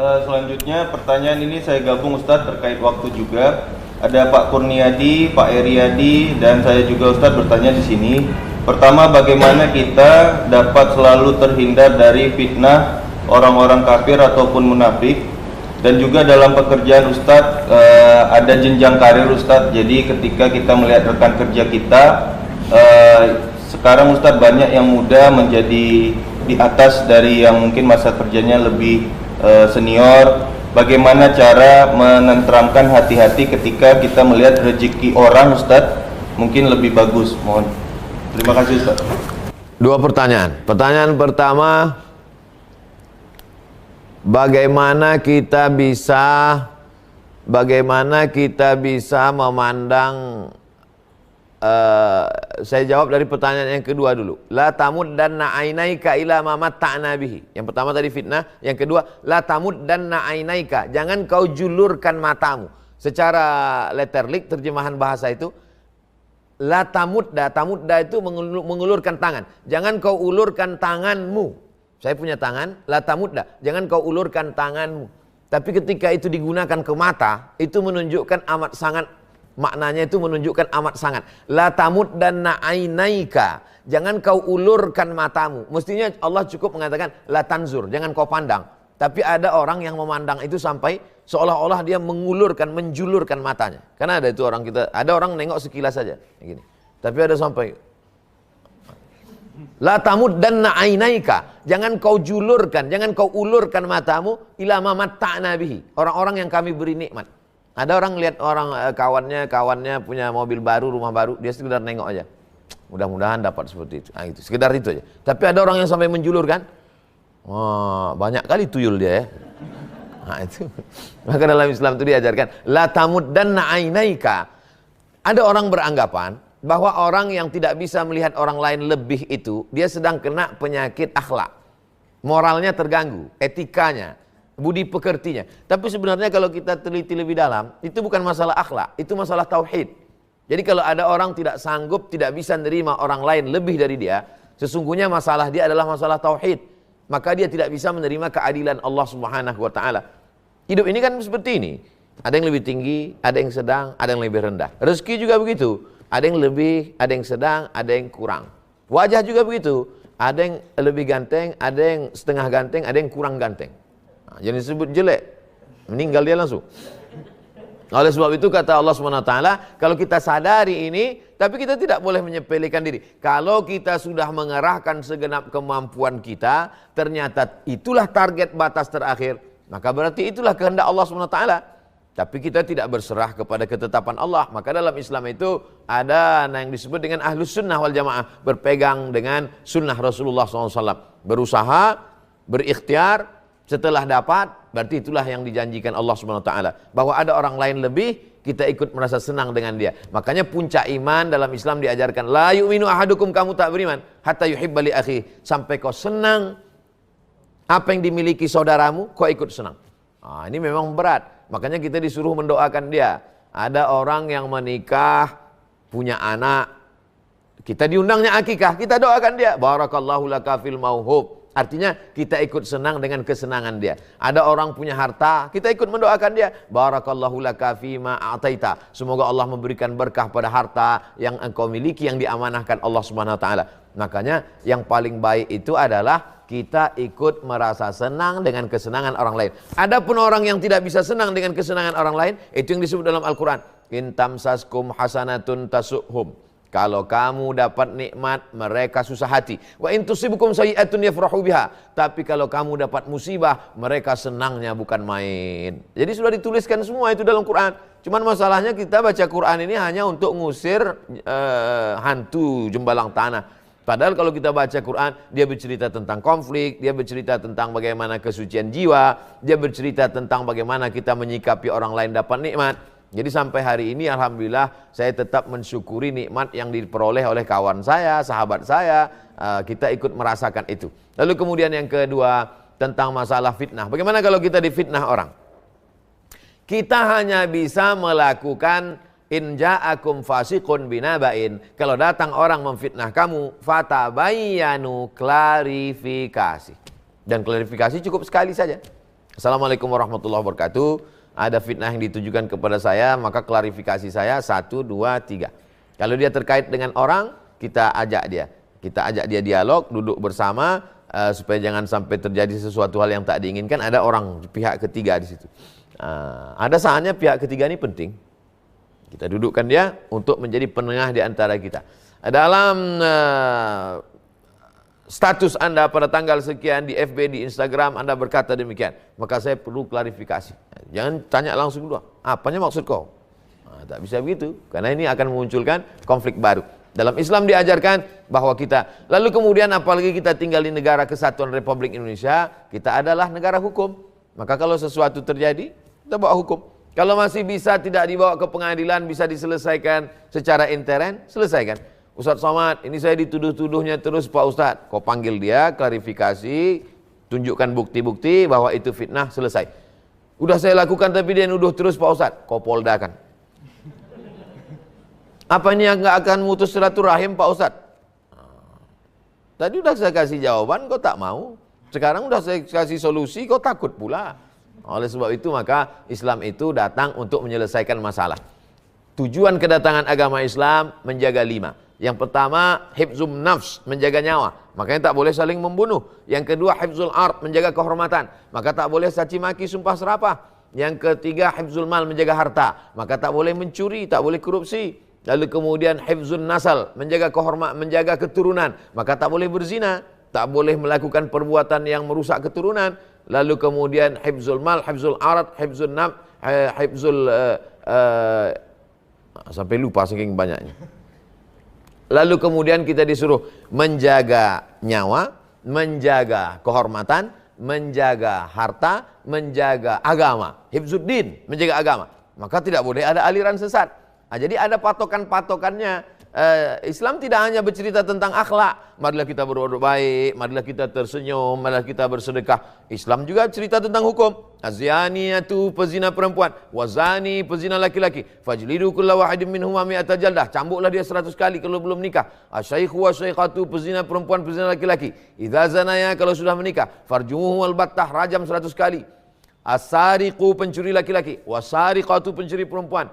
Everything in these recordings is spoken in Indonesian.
Selanjutnya pertanyaan ini saya gabung Ustadz terkait waktu juga. Ada Pak Kurniadi, Pak Eriadi, dan saya juga Ustadz bertanya di sini. Pertama, bagaimana kita dapat selalu terhindar dari fitnah orang-orang kafir ataupun munafik? Dan juga dalam pekerjaan Ustadz ada jenjang karir Ustadz. Jadi ketika kita melihat rekan kerja kita, sekarang Ustadz banyak yang muda menjadi di atas dari yang mungkin masa kerjanya lebih senior. Bagaimana cara menenteramkan hati-hati ketika kita melihat rezeki orang Ustadz mungkin lebih bagus? Mohon. Terima kasih Ustadz. Dua pertanyaan. Pertanyaan pertama, bagaimana kita bisa memandang, saya jawab dari pertanyaan yang kedua dulu. La tamuddanna ainaika ila ma matta'na bihi. Yang pertama tadi fitnah, yang kedua la tamuddanna ainaika, jangan kau julurkan matamu. Secara letterlik terjemahan bahasa itu la tamudda itu mengulurkan tangan. Jangan kau ulurkan tanganmu. Saya punya tangan, la tamudda, jangan kau ulurkan tanganmu. Tapi ketika itu digunakan ke mata, itu menunjukkan amat sangat, maknanya itu menunjukkan amat sangat. La tamuddanna ainaika, jangan kau ulurkan matamu. Mestinya Allah cukup mengatakan la tanzur, jangan kau pandang. Tapi ada orang yang memandang itu sampai seolah-olah dia mengulurkan, menjulurkan matanya. Karena ada itu orang kita, ada orang nengok sekilas saja, gini. Tapi ada sampai la tamuddanna ainaika, jangan kau julurkan, jangan kau ulurkan matamu ila ma matta'na bihi, orang-orang yang kami beri nikmat. Ada orang lihat orang kawannya punya mobil baru, rumah baru, dia sekedar nengok aja. Mudah-mudahan dapat seperti itu. Nah, itu sekedar itu aja. Tapi ada orang yang sampai menjulurkan. Wah, banyak kali tuyul dia ya. Nah, itu. Maka dalam Islam itu diajarkan la tamuddanna ainaika. Ada orang beranggapan bahwa orang yang tidak bisa melihat orang lain lebih itu, dia sedang kena penyakit akhlak. Moralnya terganggu, etikanya, budi pekertinya. Tapi sebenarnya kalau kita teliti lebih dalam, itu bukan masalah akhlak, itu masalah tauhid. Jadi kalau ada orang tidak sanggup, tidak bisa menerima orang lain lebih dari dia, sesungguhnya masalah dia adalah masalah tauhid. Maka dia tidak bisa menerima keadilan Allah Subhanahu wa taala. Hidup ini kan seperti ini. Ada yang lebih tinggi, ada yang sedang, ada yang lebih rendah. Rezeki juga begitu. Ada yang lebih, ada yang sedang, ada yang kurang. Wajah juga begitu. Ada yang lebih ganteng, ada yang setengah ganteng, ada yang kurang ganteng. Nah, jangan disebut jelek, meninggal dia langsung. Oleh sebab itu kata Allah SWT, kalau kita sadari ini, tapi kita tidak boleh menyepelekan diri. Kalau kita sudah mengerahkan segenap kemampuan kita, ternyata itulah target batas terakhir, maka berarti itulah kehendak Allah SWT. Tapi kita tidak berserah kepada ketetapan Allah. Maka dalam Islam itu ada yang disebut dengan ahlus sunnah wal jamaah, berpegang dengan sunnah Rasulullah SAW, berusaha, berikhtiar, setelah dapat, berarti itulah yang dijanjikan Allah SWT, bahwa ada orang lain lebih, kita ikut merasa senang dengan dia. Makanya puncak iman dalam Islam diajarkan, la yu'minu ahadukum, kamu tak beriman hatta yuhibba li akhi, sampai kau senang apa yang dimiliki saudaramu, kau ikut senang. Nah, ini memang berat. Makanya kita disuruh mendoakan dia. Ada orang yang menikah, punya anak, kita diundangnya akikah, kita doakan dia, barakallahu laka fil mauhub. Artinya kita ikut senang dengan kesenangan dia. Ada orang punya harta, kita ikut mendoakan dia, barakallahu laka fima a'taita. Semoga Allah memberikan berkah pada harta yang engkau miliki, yang diamanahkan Allah Subhanahu wa taala. Makanya yang paling baik itu adalah kita ikut merasa senang dengan kesenangan orang lain. Adapun orang yang tidak bisa senang dengan kesenangan orang lain, itu yang disebut dalam Al-Quran, in tamsaskum hasanatun tasuhum. Kalau kamu dapat nikmat, mereka susah hati. Wa in tusibukum sayyi'atun yafrahu biha. Tapi kalau kamu dapat musibah, mereka senangnya bukan main. Jadi sudah dituliskan semua itu dalam Quran. Cuman masalahnya kita baca Quran ini hanya untuk ngusir hantu jembalang tanah. Padahal kalau kita baca Quran, dia bercerita tentang konflik, dia bercerita tentang bagaimana kesucian jiwa, dia bercerita tentang bagaimana kita menyikapi orang lain dapat nikmat. Jadi sampai hari ini alhamdulillah saya tetap mensyukuri nikmat yang diperoleh oleh kawan saya, sahabat saya, kita ikut merasakan itu. Lalu kemudian yang kedua tentang masalah fitnah. Bagaimana kalau kita difitnah orang? Kita hanya bisa melakukan in ja'akum fasiqun binaba'in. Kalau datang orang memfitnah kamu, fatabayyanu, klarifikasi. Dan klarifikasi cukup sekali saja. Assalamualaikum warahmatullahi wabarakatuh. Ada fitnah yang ditujukan kepada saya, maka klarifikasi saya 1, 2, 3. Kalau dia terkait dengan orang, kita ajak dia. Kita ajak dia dialog, duduk bersama, supaya jangan sampai terjadi sesuatu hal yang tak diinginkan. Ada orang pihak ketiga di situ. Ada saatnya pihak ketiga ini penting. Kita dudukkan dia untuk menjadi penengah di antara kita. Dalam status Anda pada tanggal sekian di FB, di Instagram, Anda berkata demikian, maka saya perlu klarifikasi. Jangan tanya langsung dulu, apanya maksud kau? Tak bisa begitu, karena ini akan memunculkan konflik baru. Dalam Islam diajarkan bahwa kita, lalu kemudian apalagi kita tinggal di negara kesatuan Republik Indonesia, kita adalah negara hukum. Maka kalau sesuatu terjadi, kita bawa hukum. Kalau masih bisa tidak dibawa ke pengadilan, bisa diselesaikan secara intern, selesaikan. Ustadz Somad, ini saya dituduh-tuduhnya terus Pak Ustadz. Kau panggil dia, klarifikasi, tunjukkan bukti-bukti bahwa itu fitnah, selesai. Udah saya lakukan tapi dia nuduh terus Pak Ustadz. Kau poldakan. Apa ini yang nggak akan mutus silaturahim Pak Ustadz? Tadi udah saya kasih jawaban, kau tak mau. Sekarang udah saya kasih solusi, kau takut pula. Oleh sebab itu maka Islam itu datang untuk menyelesaikan masalah. Tujuan kedatangan agama Islam menjaga 5. Yang pertama, hifzum nafs, menjaga nyawa. Makanya tak boleh saling membunuh. Yang kedua, hifzul ard, menjaga kehormatan. Maka tak boleh caci maki, sumpah serapah. Yang ketiga, hifzul mal, menjaga harta. Maka tak boleh mencuri, tak boleh korupsi. Lalu kemudian hifzun nasal, menjaga kehormatan, menjaga keturunan. Maka tak boleh berzina, tak boleh melakukan perbuatan yang merusak keturunan. Lalu kemudian hifzul mal, hifzul ard, hifzul nafs, hifzul sampai lupa saking banyaknya. Lalu kemudian kita disuruh menjaga nyawa, menjaga kehormatan, menjaga harta, menjaga agama. Hifzuddin, menjaga agama. Maka tidak boleh ada aliran sesat. Jadi ada patokan-patokannya. Islam tidak hanya bercerita tentang akhlak. Marilah kita berbuat baik, marilah kita tersenyum, marilah kita bersedekah. Islam juga cerita tentang hukum. Az-zaniyatu, pezina perempuan, wazani, pezina laki-laki. Fajlidu kulla wahidin minhuma mi'ata jaldah. Cambuklah dia 100 kali kalau belum nikah. Asyaikhu wasyaikhatu, pezina perempuan, pezina laki-laki. Idza zanaya, kalau sudah menikah. Farjumuhu wal battah, rajam 100 kali. As-sariqu, pencuri laki-laki, wasariqatu, pencuri perempuan.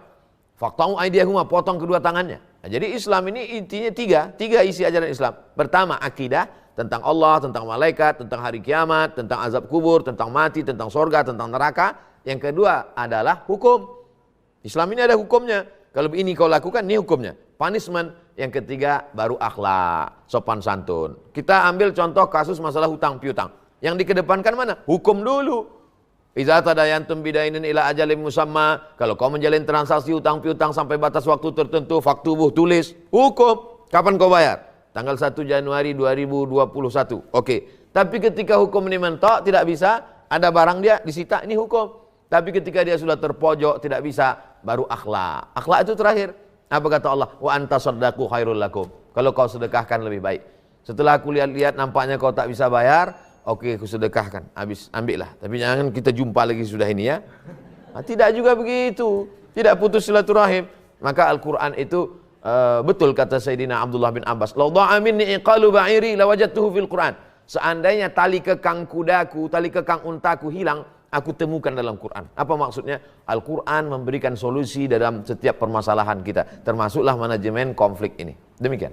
Faqta'u aydiyahuma, potong kedua tangannya. Jadi Islam ini intinya tiga isi ajaran Islam. Pertama, akidah tentang Allah, tentang malaikat, tentang hari kiamat, tentang azab kubur, tentang mati, tentang sorga, tentang neraka. Yang kedua adalah hukum. Islam ini ada hukumnya. Kalau ini kau lakukan, ini hukumnya. Punishment. Yang ketiga baru akhlak, sopan santun. Kita ambil contoh kasus masalah hutang piutang. Yang dikedepankan mana? Hukum dulu. Idza tadayantum bidainin ila ajalin musamma, kalau kau menjalin transaksi hutang piutang sampai batas waktu tertentu, faktubuh, tulis, hukum. Kapan kau bayar? Tanggal 1 Januari 2021. Oke. Tapi ketika hukum ini mentok, tidak bisa, ada barang dia disita, ini hukum. Tapi ketika dia sudah terpojok, tidak bisa, baru akhlak. Akhlak itu terakhir. Apa kata Allah? Wa anta shaddaqu khairul lakum. Kalau kau sedekahkan lebih baik. Setelah aku lihat-lihat nampaknya kau tak bisa bayar, oke, aku sedekahkan, habis, ambillah. Tapi jangan kita jumpa lagi sudah ini ya. Tidak juga begitu. Tidak putus silaturahim. Maka Al-Quran itu betul kata Sayyidina Abdullah bin Abbas. Lau da'a minni iqalu ba'iri lawajadtuhu fil Quran. Seandainya tali kekang kudaku, tali kekang untaku hilang, aku temukan dalam Quran. Apa maksudnya? Al-Quran memberikan solusi dalam setiap permasalahan kita. Termasuklah manajemen konflik ini. Demikian.